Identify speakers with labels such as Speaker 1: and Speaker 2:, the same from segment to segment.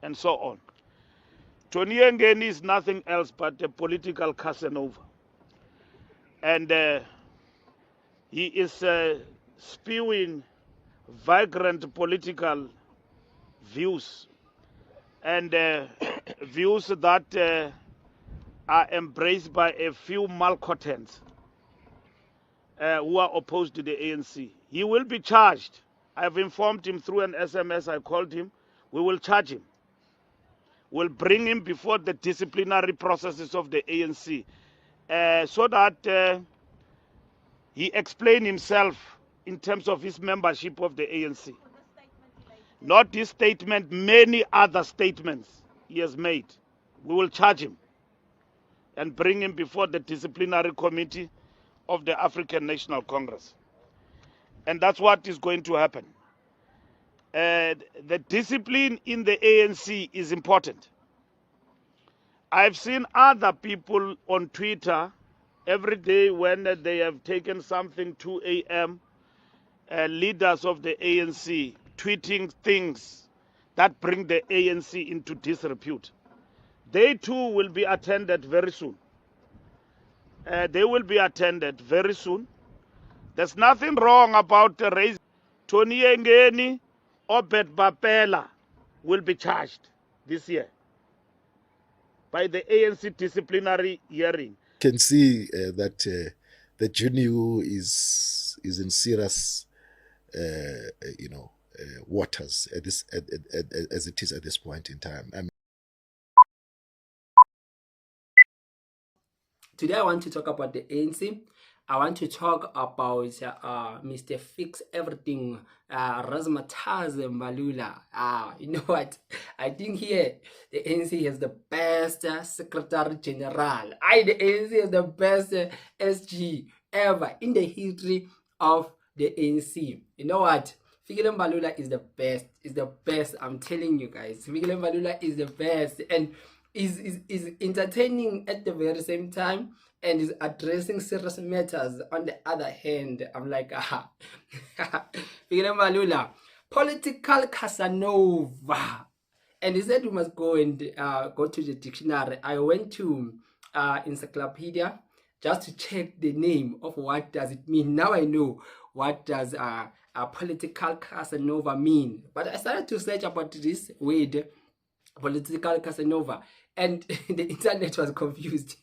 Speaker 1: and so on. Tony Yengeni is nothing else but a political Casanova. And he is spewing vagrant political views and views that are embraced by a few malcontents who are opposed to the ANC. He will be charged. I've informed him through an SMS. I called him. We will charge him. We'll bring him before the disciplinary processes of the ANC so that he explain himself in terms of his membership of the ANC. Not this statement, many other statements he has made. We will charge him and bring him before the disciplinary committee of the African National Congress. And that's what is going to happen. The discipline in the ANC is important. I've seen other people on Twitter every day when they have taken something 2 a.m., leaders of the ANC tweeting things that bring the ANC into disrepute. They too will be attended very soon. They will be attended very soon. There's nothing wrong about raising. Tony Yengeni or Bet Bapela will be charged this year by the ANC disciplinary hearing.
Speaker 2: Can see that the JNU is in serious, waters at this as it is at this point in time.
Speaker 3: Today I want to talk about the ANC. I want to talk about Mr. Fix Everything, Razmataze Malula. You know what? I think here the ANC has the best Secretary General. The ANC has the best SG ever in the history of the ANC. You know what? Fikile Mbalula is the best. I'm telling you guys. Fikile Mbalula is the best and is entertaining at the very same time and is addressing serious matters on the other hand. I'm like, Fikile Mbalula, political Casanova. And he said we must go and go to the dictionary. I went to encyclopedia just to check the name of what does it mean. Now I know what does a political Casanova mean. But I started to search about this word, political Casanova, and the internet was confused.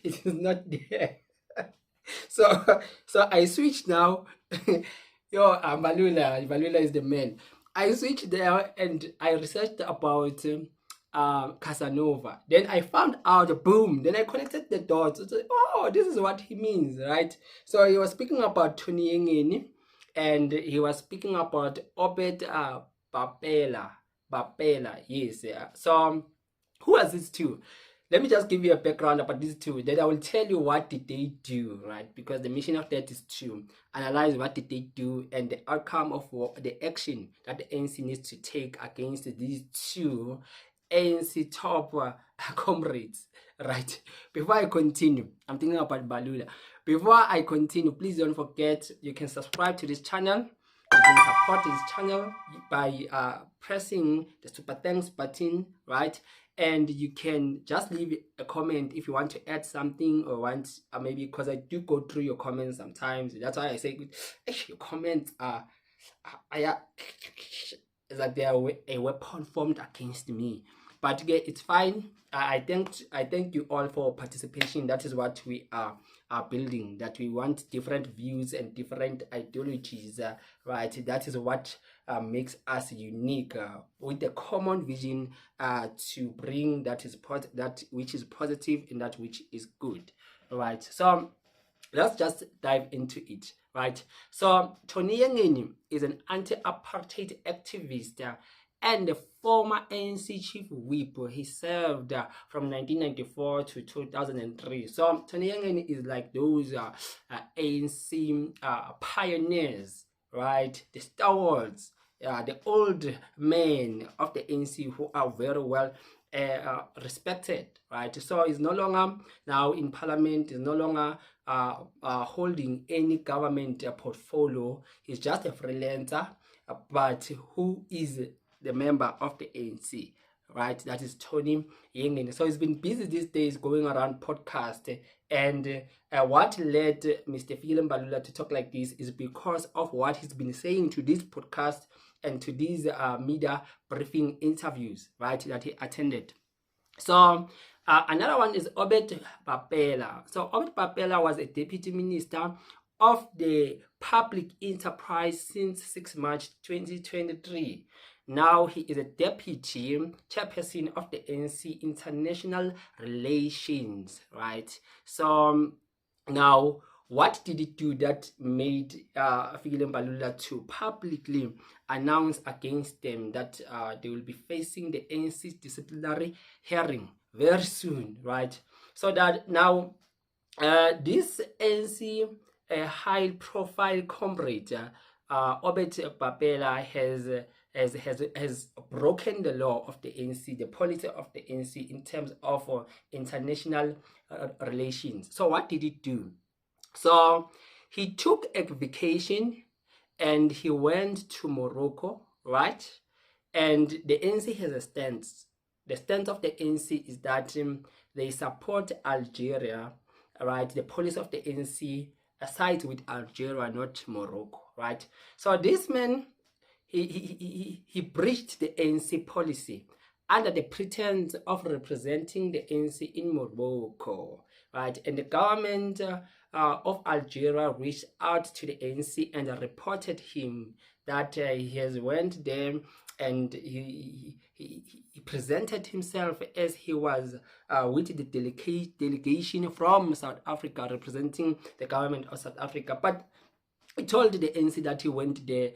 Speaker 3: It is not there. So I switched now. Malula is the man. I switched there and I researched about Casanova. Then I found out, boom, then I connected the dots. Like, oh, this is what he means, right? So he was speaking about Tony Yengeni and he was speaking about Obed Bapela, yes. So who are these two? Let me just give you a background about these two. Then I will tell you what did they do, right? Because the mission of that is to analyze what did they do and the outcome of the action that the ANC needs to take against these two ANC top comrades, right? Before I continue, I'm thinking about Balula. Before I continue, please don't forget you can subscribe to this channel. You can support this channel by pressing the super thanks button, right? And you can just leave a comment if you want to add something or want maybe, because I do go through your comments sometimes. That's why I say your comments are like they are a weapon formed against me. But okay, it's fine. I thank you all for participation. That is what we are building, that we want different views and different ideologies, right? That is what makes us unique, with the common vision to bring that which is positive and that which is good, right? So let's just dive into it, right? So Tony Yengeni is an anti-apartheid activist and the former ANC chief whip. He served from 1994 to 2003. So Tony Yengeni is like those ANC pioneers, right? The stalwarts, the old men of the ANC who are very well respected, right? So he's no longer now in parliament, he's no longer holding any government portfolio. He's just a freelancer, but who is the member of the ANC, right? That is Tony Yengeni. So he's been busy these days going around podcast, and what led Mr. Fikile Mbalula to talk like this is because of what he's been saying to this podcast and to these media briefing interviews, right, that he attended. So another one is Obed Papela. So Obed Papela was a deputy minister of the public enterprise since 6 March 2023. Now he is a deputy chairperson of the ANC International Relations, right? So now, what did it do that made Fikile Mbalula to publicly announce against them that they will be facing the ANC's disciplinary hearing very soon, right? So that now this ANC high-profile comrade, Obed Papela, has broken the law of the ANC, the policy of the ANC in terms of international relations. So what did he do? So he took a vacation and he went to Morocco, right? And the ANC has a stance. The stance of the ANC is that they support Algeria, right? The policy of the ANC sides with Algeria, not Morocco, right? So this man, he breached the ANC policy under the pretense of representing the ANC in Morocco, right? And the government of Algeria reached out to the ANC and reported him that he has went there and he presented himself as he was with the delegation from South Africa representing the government of South Africa. But he told the ANC that he went there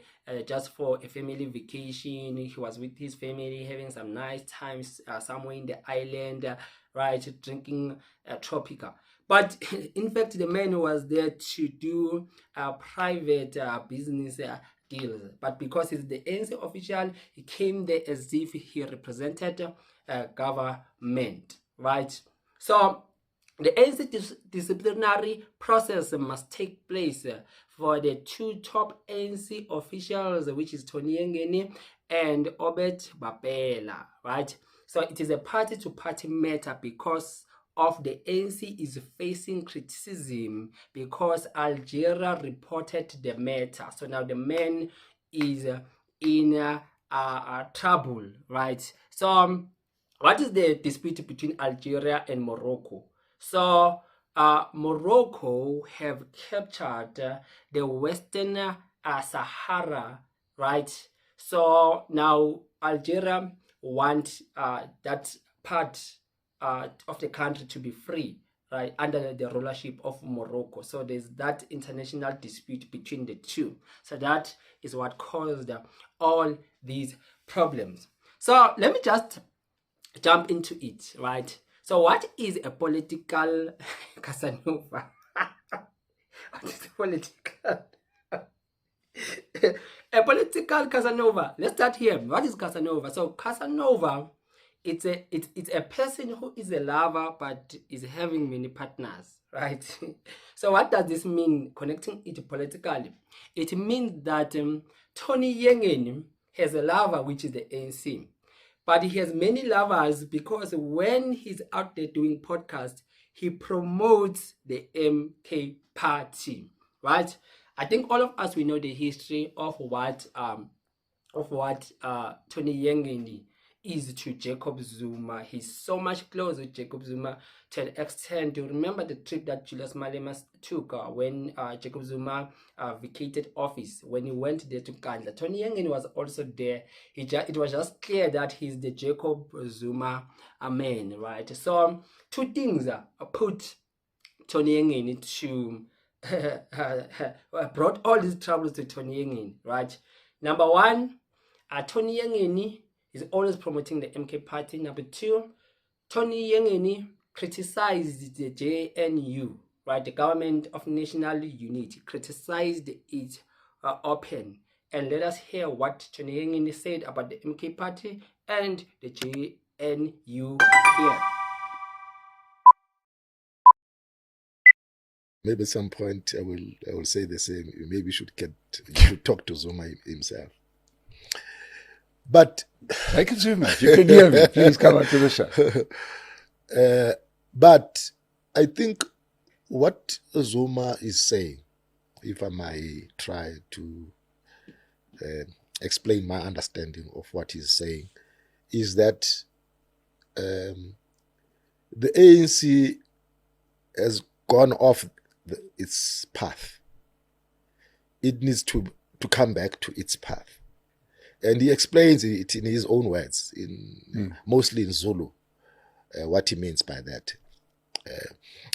Speaker 3: just for a family vacation. He was with his family having some nice times somewhere in the island, right, drinking Tropica. But in fact, the man was there to do private business deals. But because he's the ANC official, he came there as if he represented government, right? So the ANC disciplinary process must take place for the two top ANC officials, which is Tony Yengeni and Obed Papela, right? So it is a party-to-party matter because of the ANC is facing criticism because Algeria reported the matter. So now the man is in trouble, right? So what is the dispute between Algeria and Morocco? So Morocco have captured the Western Sahara, right? So now Algeria want that part of the country to be free, right, under the rulership of Morocco. So there's that international dispute between the two. So that is what caused all these problems. So let me just jump into it, right? So what is a political Casanova? What is a political a political Casanova? Let's start here. What is Casanova? So Casanova, it's a person who is a lover but is having many partners, right? So what does this mean, connecting it politically? It means that Tony Yengeni has a lover, which is the ANC. But he has many lovers because when he's out there doing podcasts, he promotes the MK party, right? I think all of us, we know the history of what Tony Yengeni is to Jacob Zuma. He's so much close with Jacob Zuma to an extent. Do you remember the trip that Julius Malema took when Jacob Zuma vacated office? When he went there to Kandla, Tony Yengeni was also there. It was just clear that he's the Jacob Zuma man, right? So two things put Tony Yengeni to brought all these troubles to Tony Yengeni, right? Number one, Tony Yengeni is always promoting the MK party. Number two, Tony Yengeni criticized the JNU, right? The Government of National Unity, criticized it open. And let us hear what Tony Yengeni said about the MK party and the JNU here.
Speaker 2: Maybe at some point I will say the same. Maybe you should talk to Zuma himself. But
Speaker 4: Thank you so much. You can hear me. Please come on to the show.
Speaker 2: but I think what Zuma is saying, if I might try to explain my understanding of what he's saying, is that the ANC has gone off its path. It needs to come back to its path. And he explains it in his own words, mostly in Zulu, what he means by that.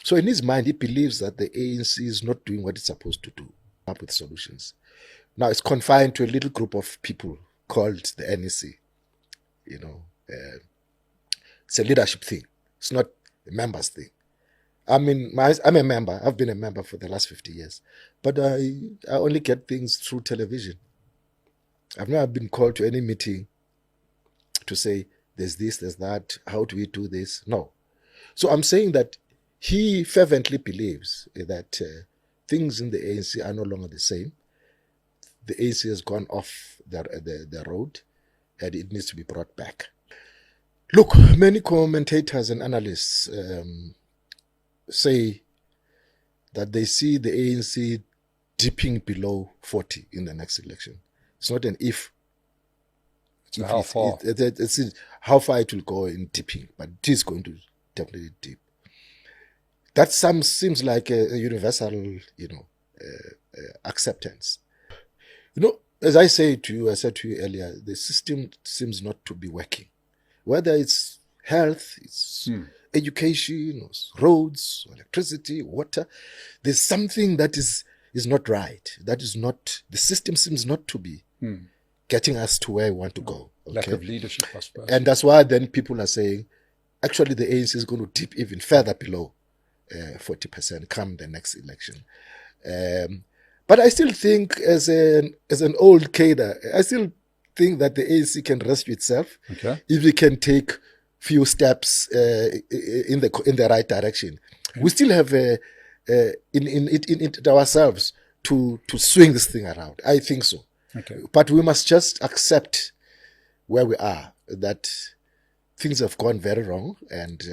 Speaker 2: So in his mind, he believes that the ANC is not doing what it's supposed to do, up with solutions. Now it's confined to a little group of people called the NEC. You know, it's a leadership thing. It's not a members thing. I mean, I'm a member. I've been a member for the last 50 years. But I only get things through television. I've never been called to any meeting to say, there's this, there's that, how do we do this? No. So I'm saying that he fervently believes that things in the ANC are no longer the same. The ANC has gone off the road and it needs to be brought back. Look, many commentators and analysts say that they see the ANC dipping below 40 in the next election. It's not an if.
Speaker 4: So how far?
Speaker 2: It's how far it will go in dipping, but it is going to definitely dip. That seems like a universal, acceptance. As I said to you earlier, the system seems not to be working. Whether it's health, it's education, or roads, or electricity, water, there's something that is not right. That is not, the system seems not to be getting us to where we want to go. Okay?
Speaker 4: Lack of leadership, I suppose.
Speaker 2: And that's why then people are saying, actually the ANC is going to dip even further below 40% come the next election. But I still think as an old cadre, I still think that the ANC can rescue itself if we can take few steps in the right direction. Okay. We still have in ourselves to swing this thing around. I think so.
Speaker 4: Okay.
Speaker 2: But we must just accept where we are, that things have gone very wrong, and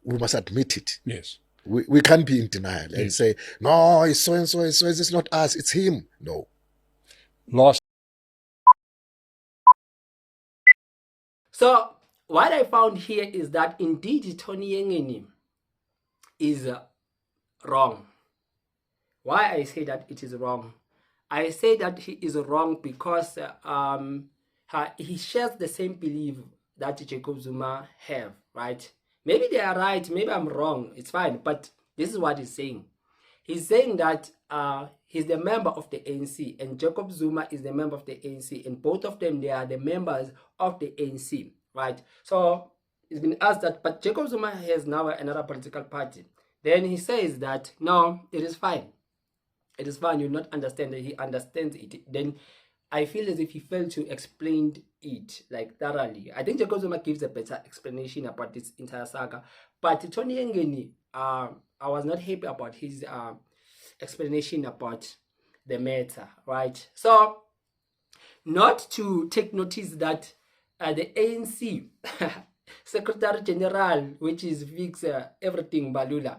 Speaker 2: we must admit it.
Speaker 4: Yes.
Speaker 2: We can't be in denial and say, no, it's so and so, it's not us, it's him. No.
Speaker 4: Last.
Speaker 3: So what I found here is that indeed Tony Yengeni is wrong. Why I say that it is wrong? I say that he is wrong because he shares the same belief that Jacob Zuma have, right? Maybe they are right, maybe I'm wrong, it's fine, but this is what he's saying. He's saying that he's the member of the ANC and Jacob Zuma is the member of the ANC, and both of them, they are the members of the ANC, right? So it's been asked that, but Jacob Zuma has now another political party. Then he says that, no, it is fine. It is fine, you'll not understand that he understands it. Then I feel as if he failed to explain it like thoroughly. I think Jacob Zuma gives a better explanation about this entire saga. But Tony Yengeni, I was not happy about his explanation about the matter, right? So, not to take notice that the ANC Secretary General, which is Fix Everything Balula,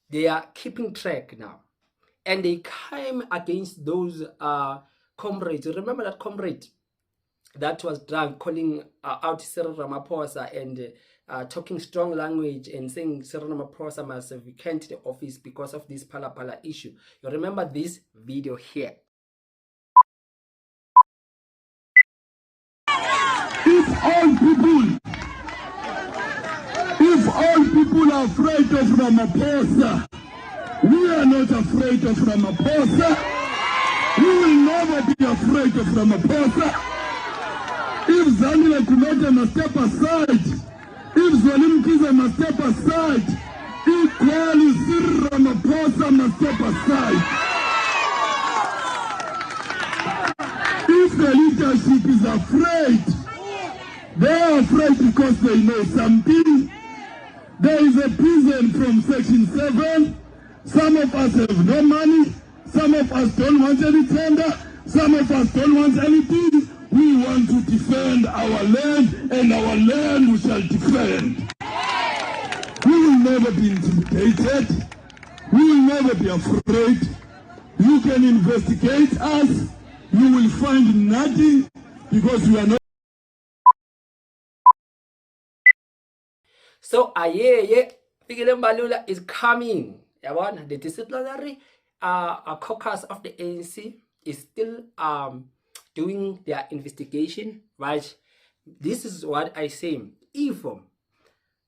Speaker 3: they are keeping track now. And they came against those comrades. Remember that comrade that was drunk, calling out Cyril Ramaphosa and talking strong language and saying Cyril Ramaphosa must vacate the office because of this Pala Pala issue. You remember this video here.
Speaker 5: If all people are afraid of Ramaphosa, we are not afraid of Ramaphosa. We will never be afraid of Ramaphosa. If Zanile Kumete must step aside, if Zolim Kiza must step aside, equally Cyril Ramaphosa must step aside. If the leadership is afraid, they are afraid because they know something. There is a prison from Section 7. Some of us have no money. Some of us don't want any tender. Some of us don't want anything. We want to defend our land, and our land we shall defend. We will never be intimidated. We will never be afraid. You can investigate us. You will find nothing because we are not.
Speaker 3: So yeah, Fikile Mbalula is coming. Yabona, the disciplinary caucus of the ANC is still doing their investigation, right? This is what I say. If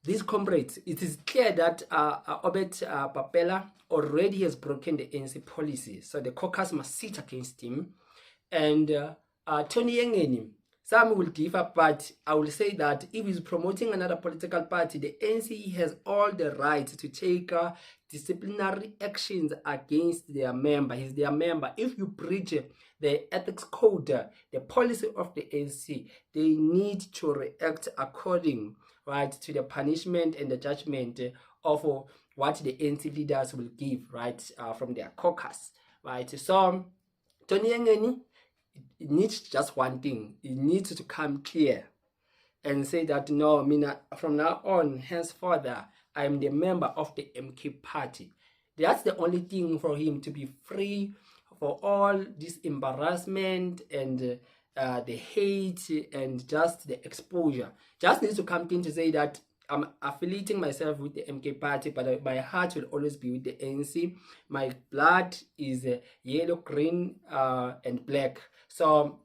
Speaker 3: these comrades, it is clear that Obed Papela already has broken the ANC policy, so the caucus must sit against him. And Tony Yengeni, some will differ, but I will say that if he's promoting another political party, the ANC has all the right to take disciplinary actions against their member. He's their member. If you breach the ethics code, the policy of the ANC, they need to react according, right, to the punishment and the judgment of what the ANC leaders will give, right, from their caucus, right. So Tony Yengeni, it needs just one thing. It needs to come clear and say that no, from now on, henceforth, I am the member of the MK party. That's the only thing for him to be free for all this embarrassment and the hate and just the exposure. Just needs to come in to say that I'm affiliating myself with the MK party, but my heart will always be with the ANC. My blood is yellow, green, and black. So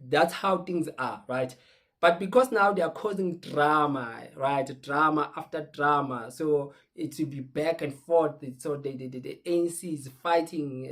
Speaker 3: that's how things are, right? But because now they are causing drama, right? Drama after drama. So it will be back and forth. So the ANC is fighting.